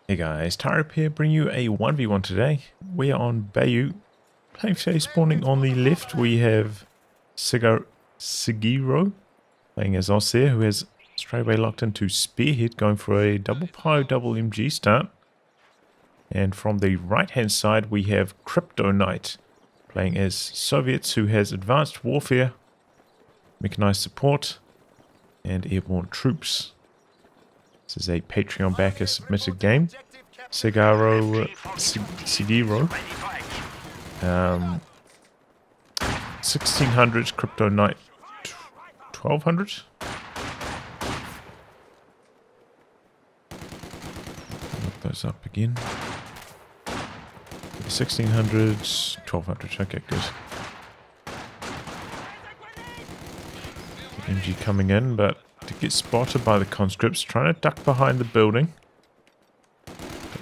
Hey guys, Tyrope here, bring you a 1v1 today. We are on Bayeux. Playing today, spawning on the left, we have Cigiro playing as Ostheer, who has straight away locked into Speadhead, going for a double PIO, double MG start. And from the right hand side, we have KryptoKnight playing as Soviets, who has advanced warfare, mechanized support, and airborne troops. This is a Patreon backer submitted game. Cigiro, 1600, KryptoKnight 1200. Look those up again. 1600, 1200. Okay, good. MG coming in, but to get spotted by the conscripts, trying to duck behind the building.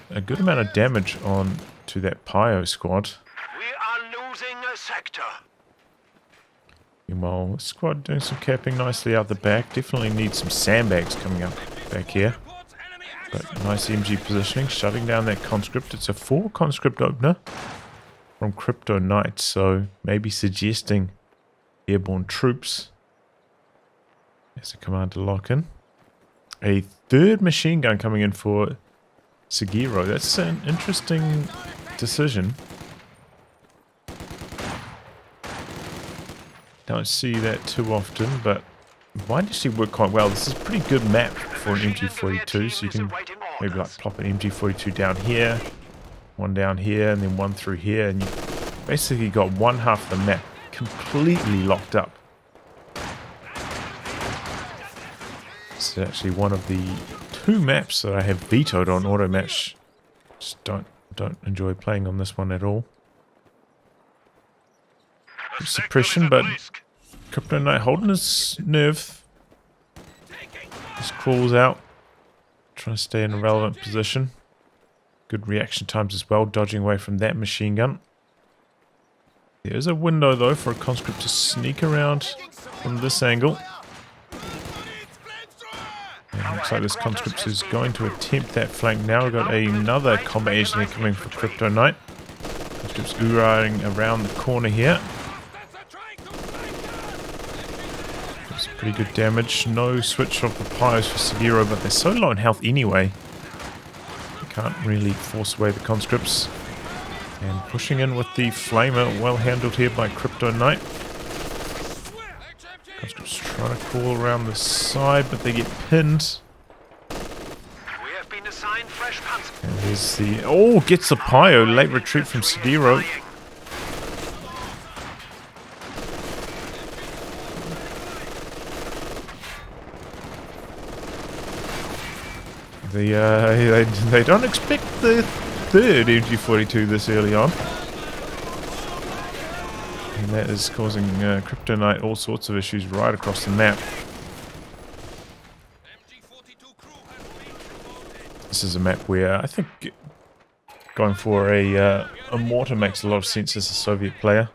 A good amount of damage on to that PIO squad. We are losing a sector. Meanwhile, the squad doing some capping nicely out the back. Definitely need some sandbags coming up back here. But nice MG positioning, shutting down that conscript. It's a 4 conscript opener from KryptoKnight, so maybe suggesting airborne troops. There's a command to lock in. A 3rd machine gun coming in for Cigiro. That's an interesting decision. Don't see that too often, but might actually work quite well. This is a pretty good map for an MG42, so you can maybe like plop an MG42 down here, one down here, and then one through here, and you basically got one half of the map completely locked up. This is actually one of the 2 maps that I have vetoed on auto match. Just don't enjoy playing on this one at all. Suppression, but KryptoKnight holding his nerve. Just crawls out, trying to stay in a relevant position. Good reaction times as well, dodging away from that machine gun. There's a window though for a conscript to sneak around from this angle. And looks like this conscript is going to attempt that flank now. We've got another combat engineer coming for KryptoKnight. Conscript's riding around the corner here. It's pretty good damage. No switch of the PIOs for Cigiro, but they're so low in health anyway. You can't really force away the conscripts. And pushing in with the flamer, well handled here by KryptoKnight. Conscripts trying to crawl around the side, but they get pinned. We have been assigned fresh panzer. And there's the... Oh, gets the PIO. Late retreat from Cigiro. They don't expect the 3rd MG42 this early on. And that is causing KryptoKnight all sorts of issues right across the map. This is a map where I think going for a mortar makes a lot of sense as a Soviet player.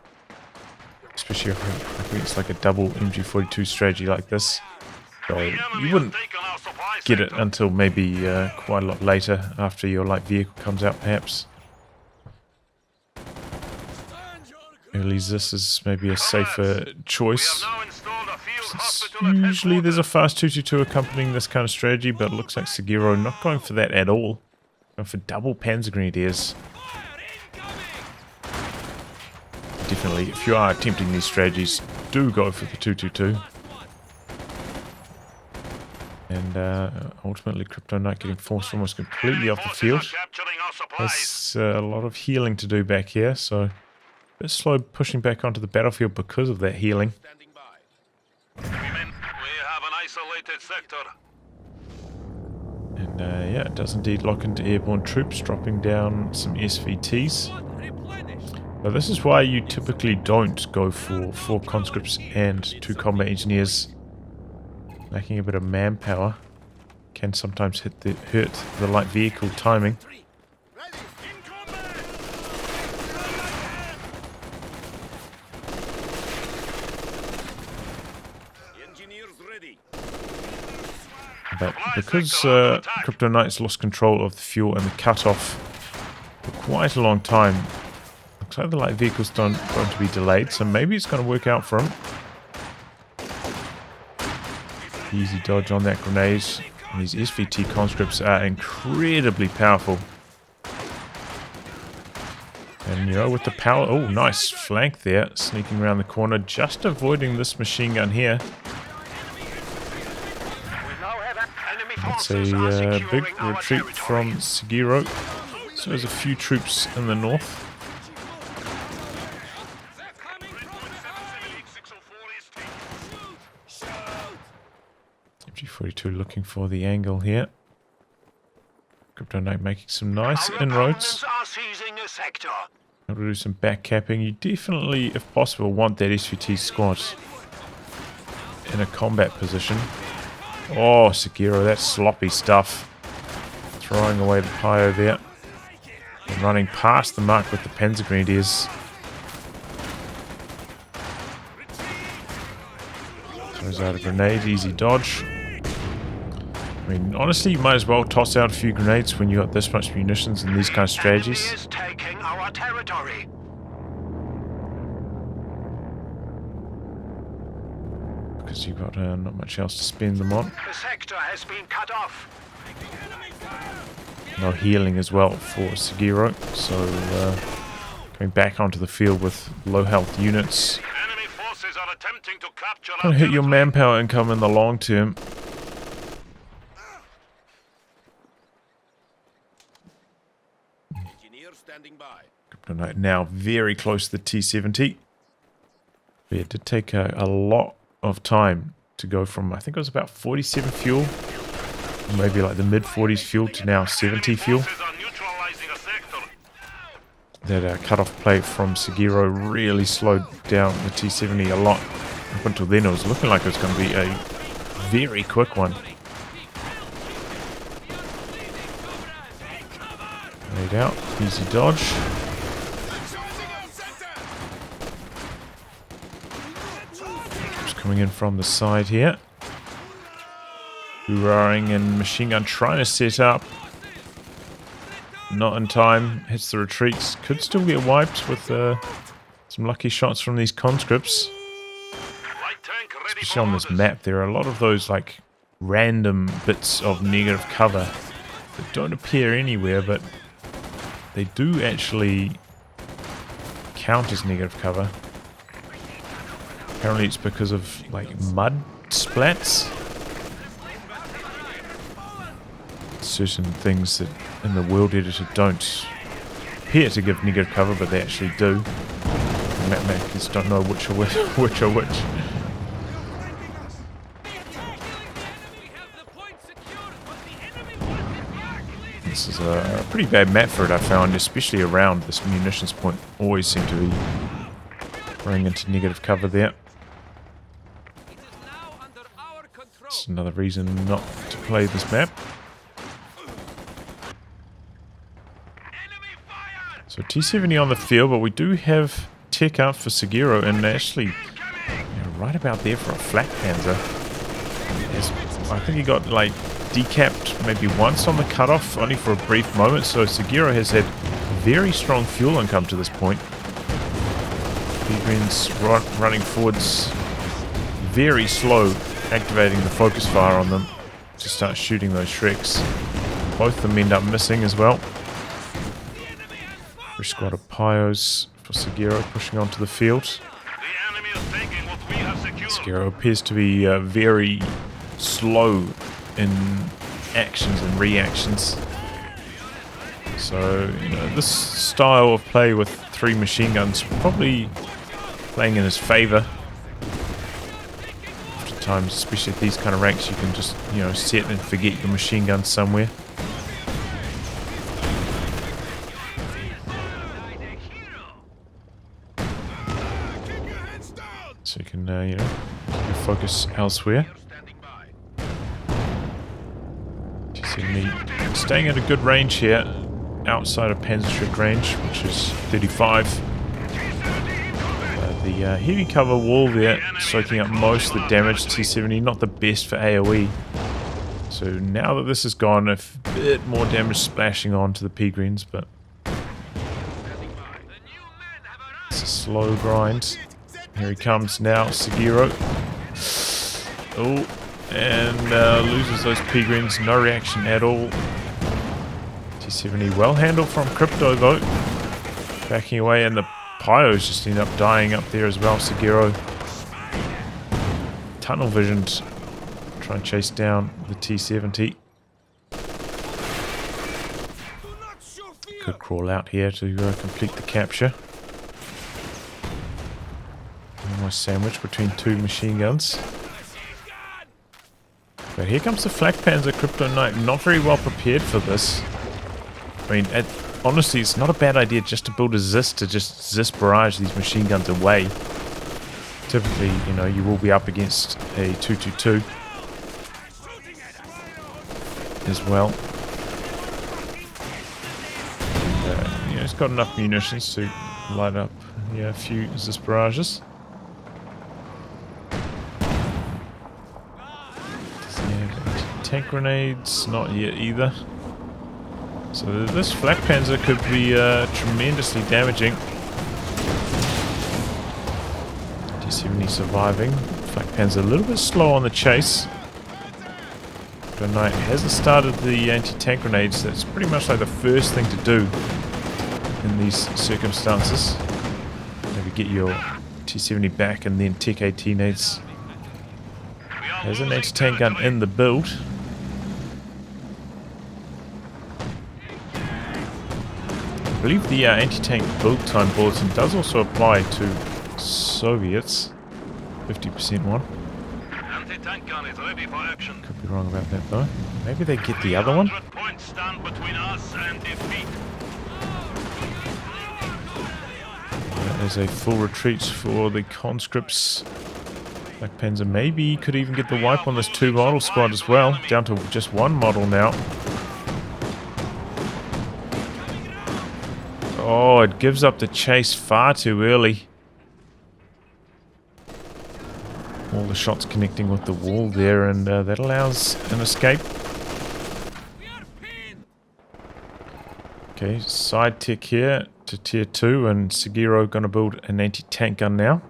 Especially if it's like a double MG42 strategy like this. So you wouldn't get it until maybe quite a lot later after your light vehicle comes out perhaps. Early this is maybe a safer choice. Usually there's a fast 222 accompanying this kind of strategy, but it looks like Cigiro not going for that at all. Going for double Panzer Grenadiers. Definitely, if you are attempting these strategies, do go for the 222. And ultimately KryptoKnight getting forced almost completely off the field. Has a lot of healing to do back here, so a bit slow pushing back onto the battlefield because of that healing. We have an isolated sector. And yeah, it does indeed lock into airborne troops, dropping down some SVTs. Now this is why you typically don't go for 4 conscripts and 2 combat engineers. Lacking a bit of manpower can sometimes hurt the light vehicle timing. But because KryptoKnight's lost control of the fuel and the cutoff for quite a long time, looks like the light vehicle's going to be delayed, so maybe it's going to work out for him. Easy dodge on that grenade. And these SVT conscripts are incredibly powerful. And you know, with the power... Oh, nice flank there. Sneaking around the corner, just avoiding this machine gun here. It's a big retreat from Cigiro. So there's a few troops in the north. MG42 looking for the angle here. KryptoKnight making some nice inroads. Able to do some back capping. You definitely, if possible, want that SVT squad in a combat position. Oh, Cigiro, that's sloppy stuff. Throwing away the Bayeux there. And running past the mark with the Panzergrenadiers. Throws out a grenade, easy dodge. I mean, honestly, you might as well toss out a few grenades when you got this much munitions and these kind of strategies. Is taking our territory. Because you've got not much else to spend them on. The sector has been cut off. No healing as well for Cigiro, so coming back onto the field with low health units. Enemy forces are attempting to capture Gonna hit your manpower income in the long term. KryptoKnight now very close to the T-70. But yeah, it did take a lot of time to go from, I think it was about 47 fuel, maybe like the mid-40s fuel, to now 70 fuel. That cut-off plate from Cigiro really slowed down the T-70 a lot. Up until then it was looking like it was going to be a very quick one. Laid out, easy dodge. Just coming in from the side here. Hoorahing and machine gun trying to set up. Not in time, hits the retreats. Could still get wiped with some lucky shots from these conscripts. Especially on this map, there are a lot of those like random bits of negative cover that don't appear anywhere, but they do actually count as negative cover. Apparently it's because of like mud splats. Certain things that in the world editor don't appear to give negative cover, but they actually do. The map makers don't know which are which. This is a pretty bad map for it, I found, especially around this munitions point. Always seem to be running into negative cover there. That's another reason not to play this map. So T-70 on the field, but we do have tech out for Cigiro, and actually right about there for a flak panzer. I think he got like decapped maybe once on the cutoff, only for a brief moment, so Cigiro has had very strong fuel income to this point. Green's running forwards very slow, activating the focus fire on them to start shooting those Shreks. Both of them end up missing as well. Fresh squad of Bayeux for Cigiro pushing onto the field. Cigiro appears to be very slow in actions and reactions. So, you know, this style of play with 3 machine guns probably playing in his favor. Oftentimes, especially at these kind of ranks, you can just, you know, set and forget your machine gun somewhere. So you can, you know, focus elsewhere. Staying at a good range here, outside of Panzerschreck range, which is 35. The heavy cover wall there, soaking up most of the damage. T-70 not the best for AoE. So So now that this is gone, a bit more damage splashing onto the pea greens, but it's a slow grind. Here he comes now, Cigiro. Oh, and loses those pea greens. No reaction at all. T70 well handled from Crypto though. Backing away, and the Pyos just end up dying up there as well. Cigiro tunnel visioned. Try and chase down the T70. Could crawl out here to complete the capture. Nice sandwich between two machine guns. But here comes the Flak Panzer KryptoKnight. Not very well prepared for this. I mean, honestly, it's not a bad idea just to build a Zis to just Zis barrage these machine guns away. Typically, you know, you will be up against a 222 as well. And, you know, it's got enough munitions to light up a few Zis barrages. Tank grenades, not yet either. So this Flak Panzer could be tremendously damaging. T70 surviving. Flak Panzer a little bit slow on the chase. KryptoKnight hasn't started the anti-tank grenades. That's pretty much like the first thing to do in these circumstances. Maybe get your T70 back and then Tech 18 nades. There's an anti-tank gun in the build. I believe the anti-tank build time bulletin does also apply to Soviets. 50% one. Anti-tank gun is ready for action. Could be wrong about that though. Maybe they get the other one. Points stand between us and defeat. There's a full retreat for the conscripts. Flak Panzer maybe could even get the wipe on this 2 model squad as well. Down to just 1 model now. Oh, it gives up the chase far too early. All the shots connecting with the wall there, and that allows an escape. Okay, side tick here to tier 2, and Cigiro going to build an anti-tank gun now.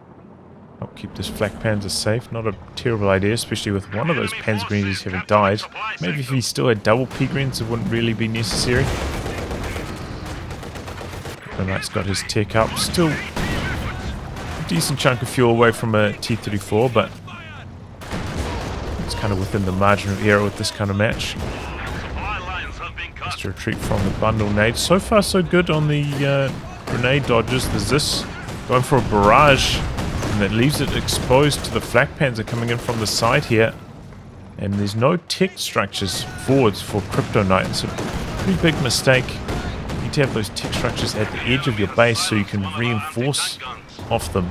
Help keep this Flak Panzer safe. Not a terrible idea, especially with one of those Panzer Greenies having died. Maybe if he still had double P Greens, it wouldn't really be necessary. KryptoKnight's got his tech up. Still a decent chunk of fuel away from a T-34, but it's kind of within the margin of error with this kind of match. Just a retreat from the bundle nade. So far so good on the grenade dodges. There's this going for a barrage, and that leaves it exposed to the Flak Panzer coming in from the side here. And there's no tech structures forwards for KryptoKnight. It's a pretty big mistake. You need to have those tech structures at the edge of your base so you can reinforce off them.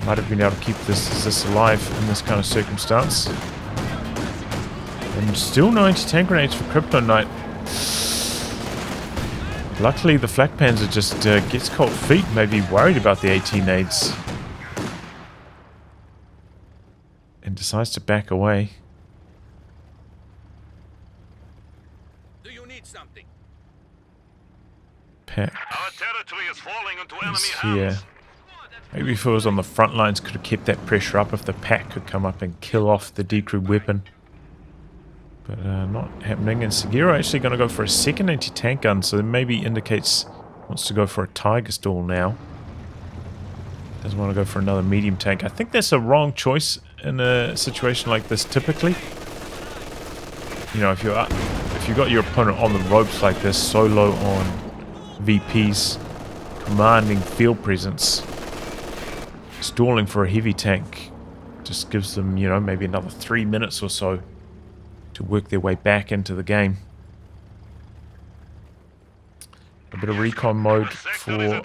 Might have been able to keep this alive in this kind of circumstance. And still no anti-tank grenades for KryptoKnight. Luckily the Flak Panzer just gets cold feet, maybe worried about the 18 nades. And decides to back away. Do you need something? Pack Our territory is falling into enemy is here. hands. Maybe if it was on the front lines, could have kept that pressure up if the pack could come up and kill off the decrew weapon. But not happening. And Cigiro actually going to go for a second anti-tank gun, so that maybe indicates wants to go for a Tiger stall now. Doesn't want to go for another medium tank. I think that's a wrong choice in a situation like this typically. You know, if you got your opponent on the ropes like this, so low on VPs, commanding field presence, stalling for a heavy tank just gives them, you know, maybe another 3 minutes or so to work their way back into the game. A bit of recon mode for the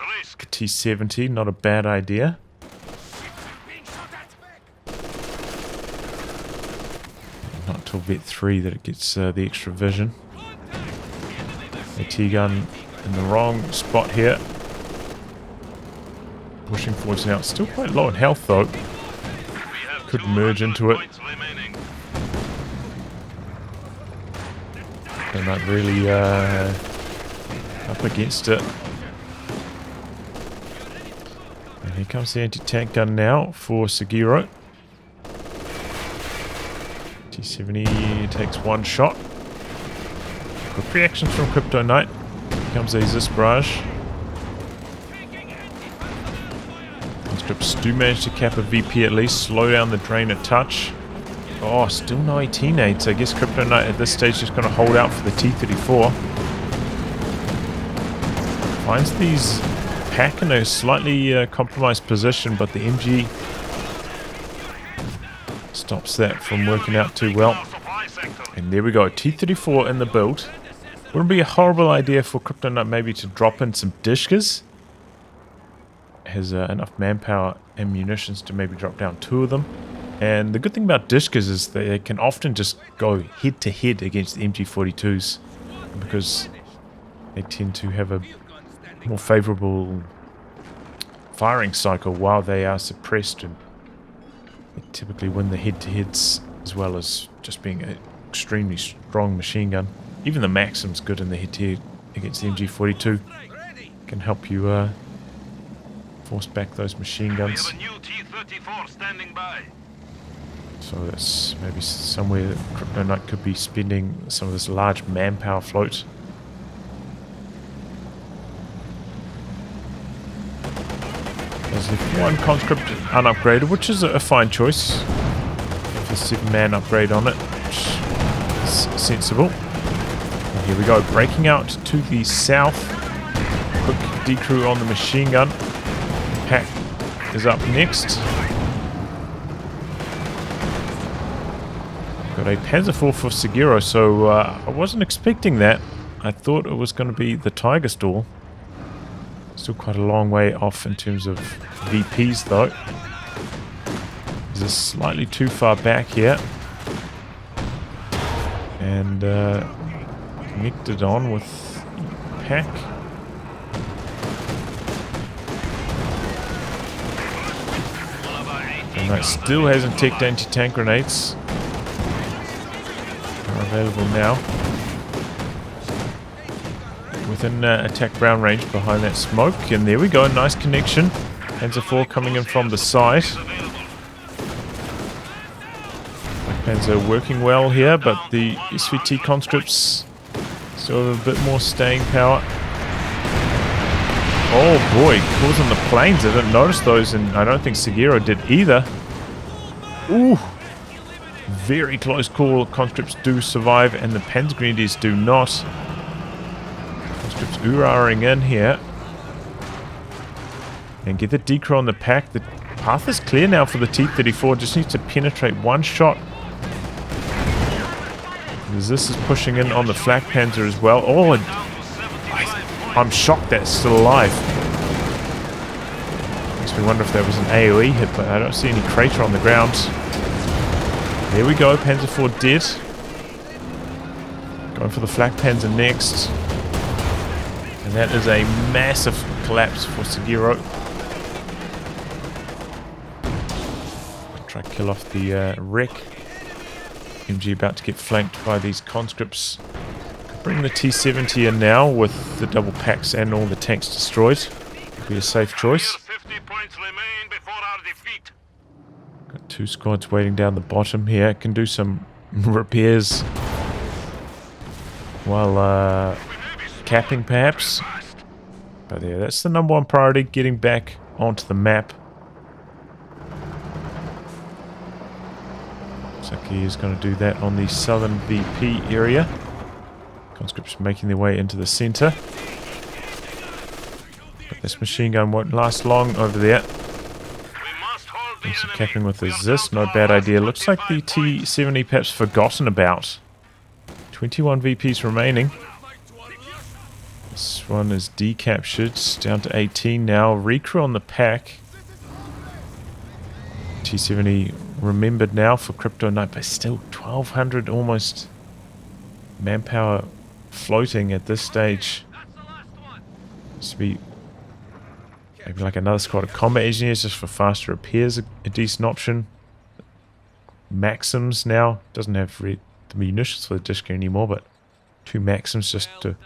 T-70, not a bad idea. Not until vet 3 that it gets the extra vision. AT gun in the wrong spot here. Pushing forwards now. It's still quite low in health though. Could merge into it. KryptoKnight really up against it. And here comes the anti-tank gun now for Cigiro. T70 takes one shot. Quick reactions from KryptoKnight. Here comes a Zis barrage. Conscripts do manage to cap a VP at least, slow down the drain a touch. Oh, still no 18-8, so I guess KryptoKnight at this stage is going to hold out for the T-34. Finds these pack in a slightly compromised position, but the MG stops that from working out too well. And there we go, T-34 in the build. Wouldn't be a horrible idea for KryptoKnight maybe to drop in some Dishkas. Has enough manpower and munitions to maybe drop down 2 of them. And the good thing about Dishkas is they can often just go head to head against the MG42s because they tend to have a more favorable firing cycle while they are suppressed, and they typically win the head to heads as well as just being an extremely strong machine gun. Even the Maxim's good in the head to head against the MG42. Can help you force back those machine guns. We have a new T-34 standing by. So that's maybe somewhere that KryptoKnight could be spending some of this large manpower float. There's one conscript unupgraded, which is a fine choice. With a 7-man upgrade on it, which is sensible. And here we go, breaking out to the south. Quick decrew on the machine gun. Pack is up next. Got a Panzer IV for Cigiro, so I wasn't expecting that. I thought it was going to be the Tiger stall. Still quite a long way off in terms of VPs though. This is slightly too far back here. And connected on with Pack. And that still hasn't teched anti-tank grenades. Available now within attack ground range behind that smoke, and there we go, nice connection. Panzer IV coming in from the side. Panzer working well here, but the SVT conscripts still have a bit more staying power. Oh boy, causing the planes. I didn't notice those, and I don't think Cigiro did either. Ooh. Very close call. Conscripts do survive and the Panzergrenadiers do not. Conscripts ooh-ahing in here. And get the decro on the Pack. The path is clear now for the T-34. Just needs to penetrate one shot. This is pushing in on the Flak Panzer as well. Oh, I'm shocked that's still alive. Makes me wonder if that was an AoE hit, but I don't see any crater on the ground. There we go, Panzer IV dead. Going for the Flak Panzer next. And that is a massive collapse for Cigiro. Try to kill off the wreck. MG about to get flanked by these conscripts. Could bring the T-70 in now with the double packs and all the tanks destroyed. Could be a safe choice. 50 points remain before our defeat. Got 2 squads waiting down the bottom here. Can do some repairs while capping perhaps. But yeah, that's the number 1 priority, getting back onto the map. Looks like he is going to do that on the southern VP area. Conscripts making their way into the centre. But this machine gun won't last long over there. Doing some capping with the Zis, no bad idea. Looks like the T-70 perhaps forgotten about. 21 VPs remaining. This one is decaptured, down to 18 now. Recrew on the Pack. T-70 remembered now for KryptoKnight, but still 1,200 almost manpower floating at this stage. This would be maybe like another squad of combat engineers just for faster repairs, a decent option. Maxims now, doesn't have the munitions for the Dishka anymore, but 2 Maxims just to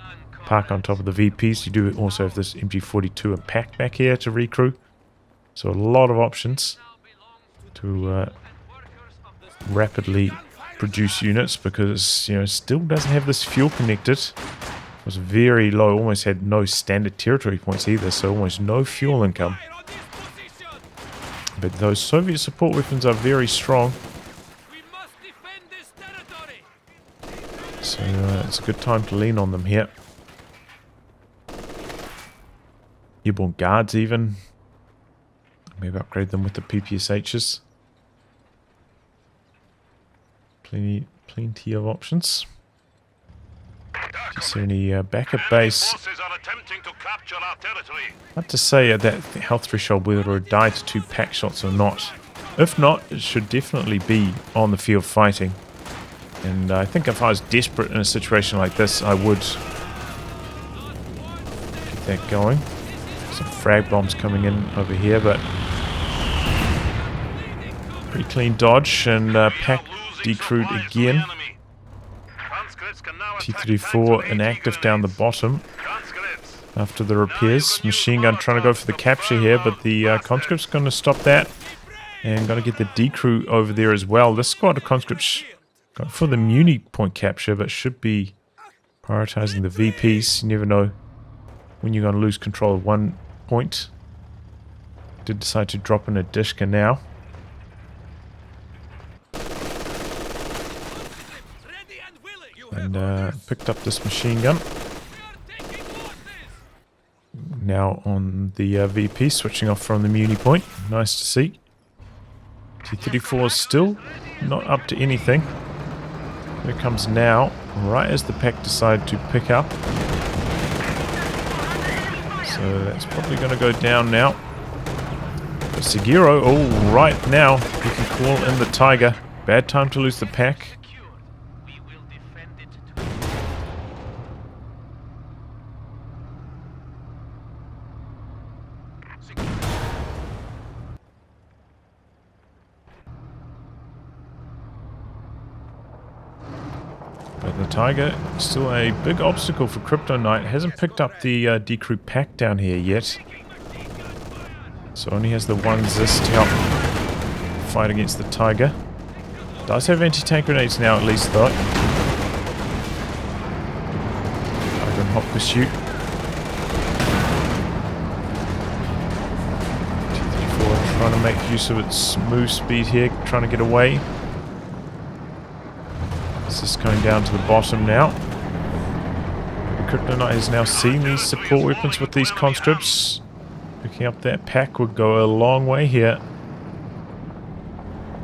park on top of the VPs. You do also have this MG42 and pack back here to recrew. So a lot of options to rapidly produce units, because, you know, still doesn't have this fuel connected. It was very low, almost had no standard territory points either, so almost no fuel income. But those Soviet support weapons are very strong. So it's a good time to lean on them here. Airborne guards even. Maybe upgrade them with the PPSHs. Plenty of options. Is there any backup base? Hard to say at that health threshold whether it would die to 2 pack shots or not. If not, it should definitely be on the field fighting. And I think if I was desperate in a situation like this, I would get that going. Some frag bombs coming in over here, but pretty clean dodge, and pack decrewed again. T-34 inactive down the bottom after the repairs. Machine gun trying to go for the capture here, but the conscript's going to stop that, and going to get the decrew over there as well. This squad of conscripts going for the Muni point capture, but should be prioritizing the VPs. You never know when you're going to lose control of one point. Did decide to drop in a Dishka now. And picked up this machine gun. Now on the VP, switching off from the Muni point. Nice to see. T-34 is still not up to anything. Here it comes now, right as the pack decide to pick up. So that's probably going to go down now. But Cigiro, oh, right now, he can call in the Tiger. Bad time to lose the pack. But the Tiger, still a big obstacle for KryptoKnight. Hasn't picked up the decrew pack down here yet. So only has the 1 Zis to help fight against the Tiger. Does have anti-tank grenades now at least though. Tiger in hot pursuit. T-34 trying to make use of its move speed here, trying to get away. It's just going down to the bottom now. KryptoKnight has now seen these support weapons with these conscripts. Picking up that pack would go a long way here.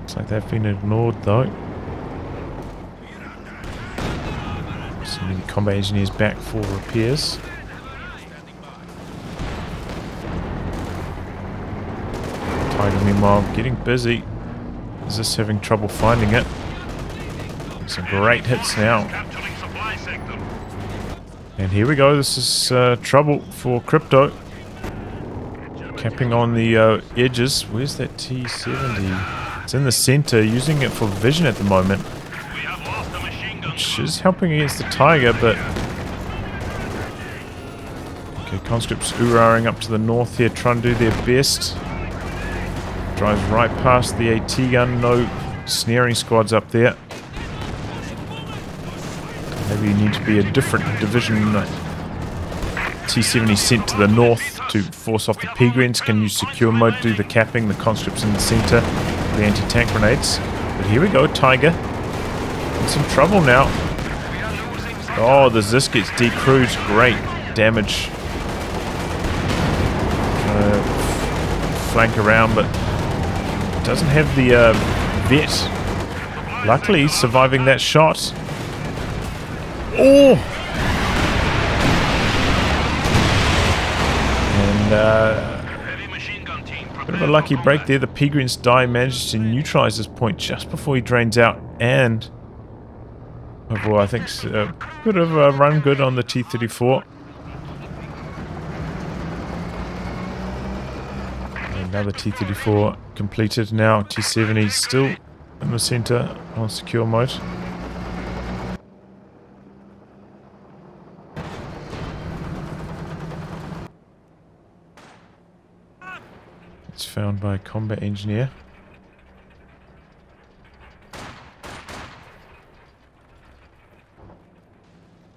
Looks like they've been ignored though. Sending combat engineers back for repairs. Tiger meanwhile getting busy. Is this having trouble finding it? Some great hits now. And here we go. This is trouble for Crypto. Capping on the edges. Where's that T-70? It's in the center, using it for vision at the moment. Which is helping against the Tiger, but... Okay, conscripts ooh-ahing up to the north here, trying to do their best. Drives right past the AT gun. No snaring squads up there. Maybe you need to be a different division. T-70 sent to the north to force off the Pegrins. Can use secure mode, do the capping, the conscripts in the center, the anti-tank grenades. But here we go, Tiger. In some trouble now. Oh, the Zis gets decrewed. Great damage. Flank around, but doesn't have the vet. Luckily, surviving that shot. Oh! And bit of a lucky break there. The Pegrins die, manages to neutralize this point just before he drains out, and overall I think a bit of a run good on the T-34. Another T-34 completed. Now T-70 still in the center on secure mode. It's found by a combat engineer.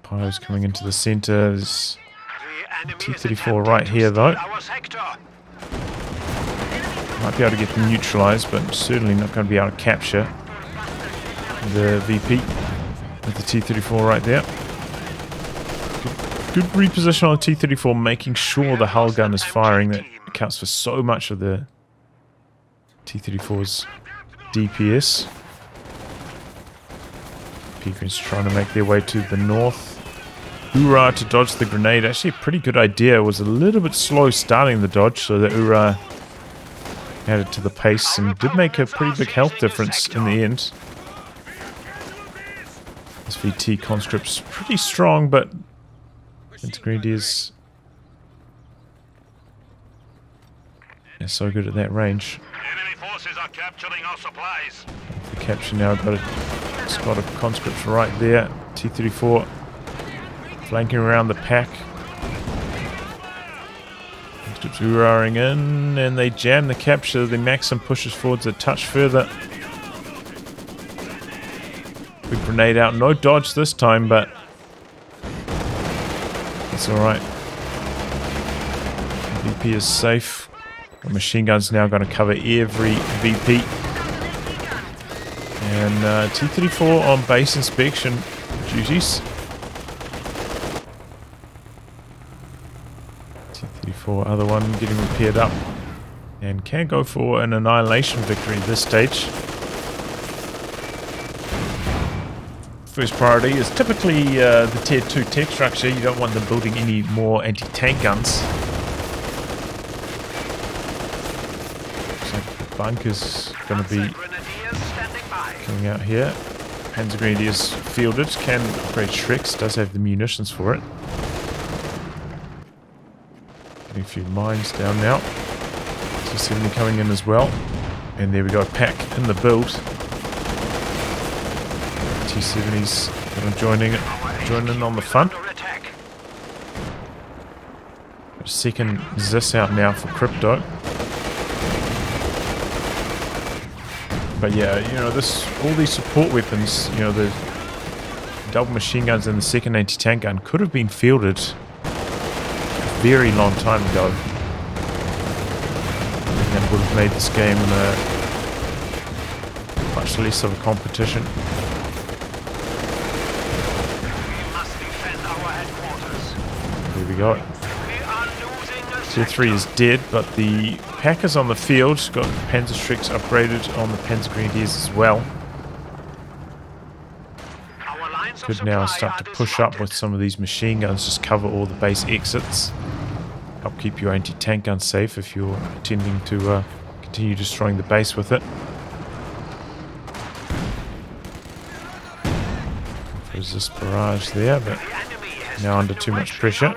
Pilo's coming into the center. There's T-34 right here though. Might be able to get them neutralized, but certainly not going to be able to capture the VP with the T-34 right there. Good reposition on the T-34, making sure the hull gun is firing. That accounts for so much of the T-34's DPS. Peagreen's trying to make their way to the north. Ura to dodge the grenade. Actually a pretty good idea. It was a little bit slow starting the dodge, so that Ura added to the pace and did make a pretty big health difference in the end. SVT conscript's pretty strong, but Grenadiers are so good at that range. Enemy forces are capturing our supplies. The capture now, got a squad of conscripts right there. T-34 flanking around the pack. Conscripts hurrahing in, and they jam the capture. The Maxim pushes forwards a touch further. Big grenade out, no dodge this time, but it's alright. VP is safe. The machine gun's now going to cover every VP. And T-34 on base inspection duties. T-34, other one getting repaired up. And can go for an annihilation victory at this stage. First priority is typically the tier 2 tech structure. You don't want them building any more anti-tank guns. So bunker's going to be coming out here. Panzer Grenadiers fielded, can upgrade Shreks, does have the munitions for it. Getting a few mines down now. T-70 coming in as well. And there we go, pack in the build. T-70's going to join in on the fun. Second Zis out now for Crypto. But yeah, you know, all these support weapons, you know, the double machine guns and the second anti-tank gun could have been fielded a very long time ago. And would have made this game much less of a competition. There we go. Tier 3 is dead, but the pack is on the field. Got Panzer Shreks upgraded on the Panzer Grenadiers as well. Could now start to push up with some of these machine guns, just cover all the base exits. Help keep your anti-tank gun safe if you're intending to continue destroying the base with it. There's this barrage there, but now under too much pressure.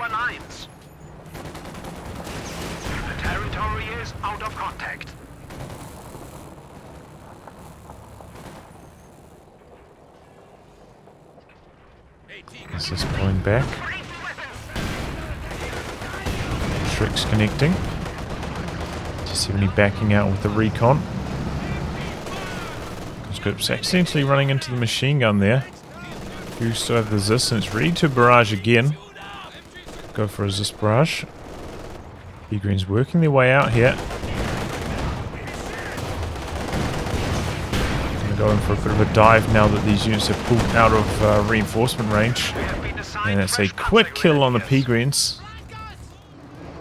Is this pulling back? Shrek's connecting. T-70 backing out with the recon. Conscripts accidentally running into the machine gun there. You still have the Zis, and it's ready to barrage again. Go for a Zis barrage. Peagreen's working their way out here. Going for a bit of a dive now that these units have pulled out of reinforcement range. And that's a quick kill on the Peagreens.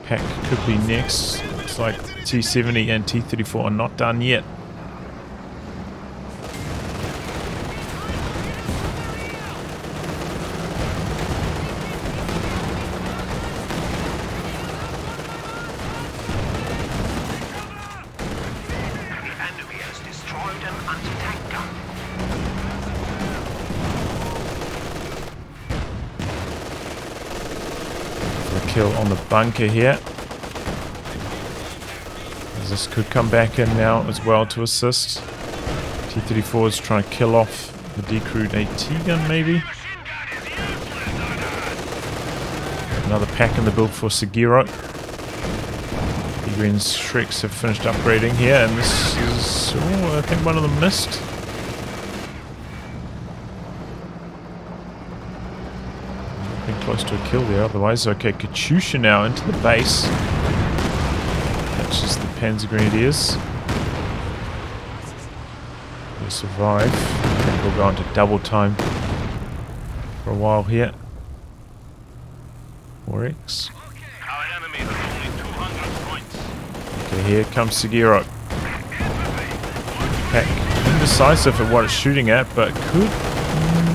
Pack could be next. Looks like T-70 and T-34 are not done yet. Kill on the bunker here. This could come back in now as well to assist. T-34 is trying to kill off the decrewed AT gun maybe. Another pack in the build for Cigiro. Green's Shreks have finished upgrading here, and this is, oh, I think one of them missed. Been close to a kill there otherwise. Okay, Katyusha now into the base. Catches the Panzer Grenadiers. They survive. I think we'll go into double time for a while here. 4x. Our enemy has only 200 points. Okay, here comes Cigiro. Pack indecisive at what it's shooting at, but could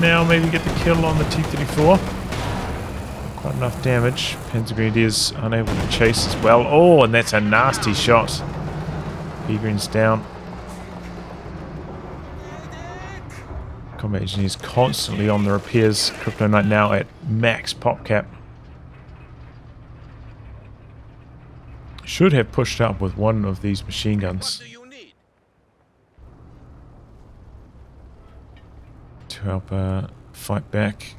now maybe get the kill on the T-34. Quite enough damage. Panzer Grenadiers unable to chase as well. Oh, and that's a nasty shot. P-Green's down. Combat Engineers constantly on the repairs. KryptoKnight now at max pop cap. Should have pushed up with one of these machine guns to help fight back.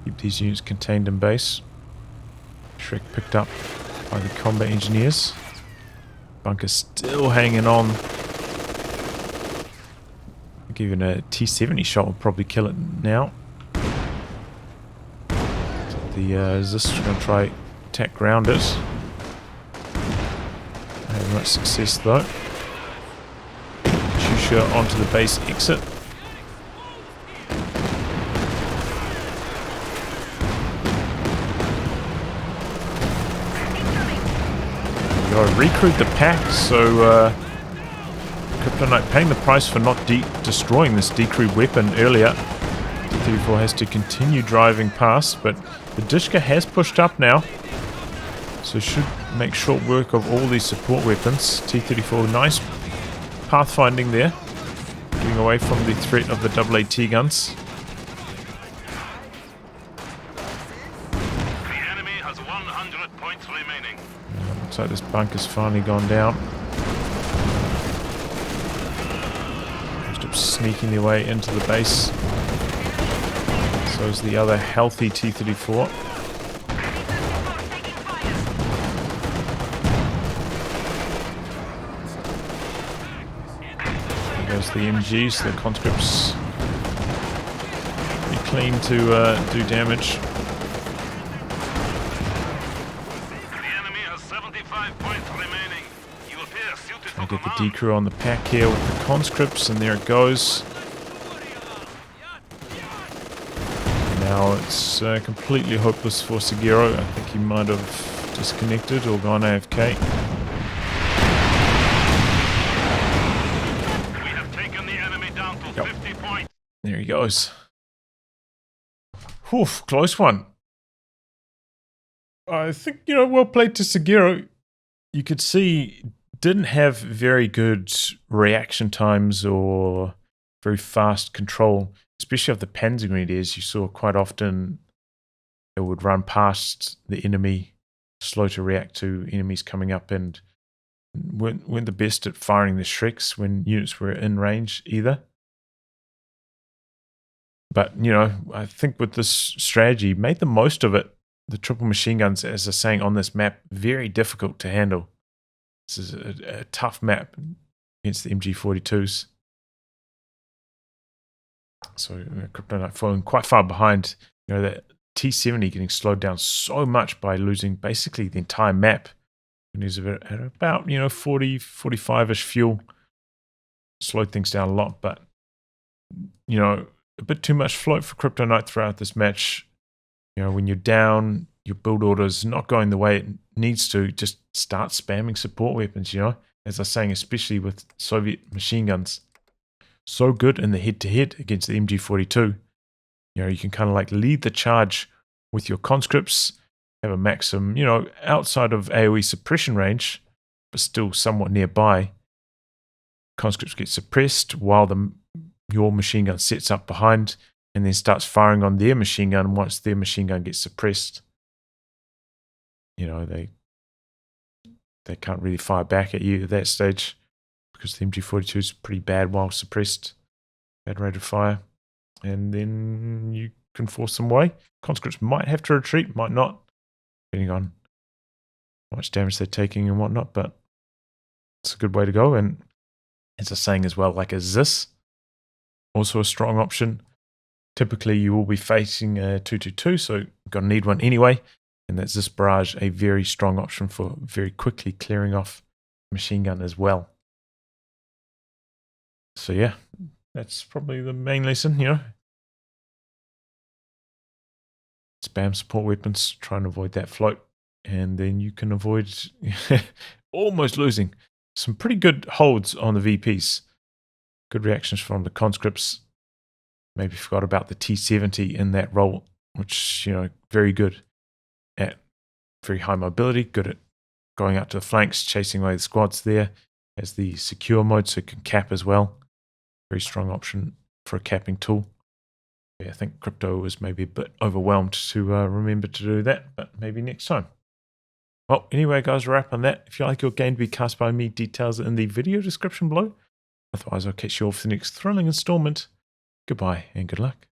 Keep these units contained in base. Shrek picked up by the combat engineers. Bunker still hanging on. I think even a T-70 shot will probably kill it now. The resistors are going to try attack ground it. Not much success though. Katyusha onto the base exit. Recruit the pack, so KryptoKnight paying the price for not destroying this decrewed weapon earlier. T-34 has to continue driving past, but the Dishka has pushed up now, so should make short work of all these support weapons. T-34, nice pathfinding there, getting away from the threat of the AAT guns. Looks like this bunker's finally gone down. Just up sneaking their way into the base. So is the other healthy T-34. There goes the MGs, the conscripts. Pretty clean to do damage. I get the decrew on the pack here with the conscripts, and there it goes. Now it's completely hopeless for Cigiro. I think he might have disconnected or gone AFK. We have taken the enemy down to 50 points. There he goes. Whew, close one. I think, well played to Cigiro. You could see didn't have very good reaction times or very fast control, especially of the Panzer Grenadiers. You saw quite often it would run past the enemy, slow to react to enemies coming up, and weren't the best at firing the Shreks when units were in range either. But, I think with this strategy, made the most of it. The triple machine guns, as they're saying on this map, very difficult to handle. This is a tough map against the MG42s. So KryptoKnight falling quite far behind. That T-70 getting slowed down so much by losing basically the entire map. And he's at about 40, 45-ish fuel. Slowed things down a lot, but a bit too much float for KryptoKnight throughout this match. When you're down, your build order's not going the way it needs to, just start spamming support weapons, as I was saying, especially with Soviet machine guns. So good in the head-to-head against the MG42. You can kind of like lead the charge with your conscripts, have a maximum, outside of AoE suppression range, but still somewhat nearby. Conscripts get suppressed while your machine gun sets up behind and then starts firing on their machine gun once their machine gun gets suppressed. They can't really fire back at you at that stage because the MG42 is pretty bad while suppressed. Bad rate of fire. And then you can force them away. Conscripts might have to retreat, might not, depending on how much damage they're taking and whatnot, but it's a good way to go. And as a saying as well, like a Zis, also a strong option. Typically, you will be facing a 222, so you're going to need one anyway. And that's this barrage, a very strong option for very quickly clearing off machine gun as well. So yeah, that's probably the main lesson, you know. Spam support weapons, try and avoid that float. And then you can avoid almost losing some pretty good holds on the VPs. Good reactions from the conscripts. Maybe forgot about the T70 in that role, which, you know, very good at very high mobility, good at going out to the flanks, chasing away the squads there. Has the secure mode, so it can cap as well. Very strong option for a capping tool. Yeah, I think Crypto was maybe a bit overwhelmed to remember to do that, but maybe next time. Well, anyway, guys, wrap on that. If you like your game to be cast by me, details are in the video description below. Otherwise, I'll catch you all for the next thrilling installment. Goodbye and good luck.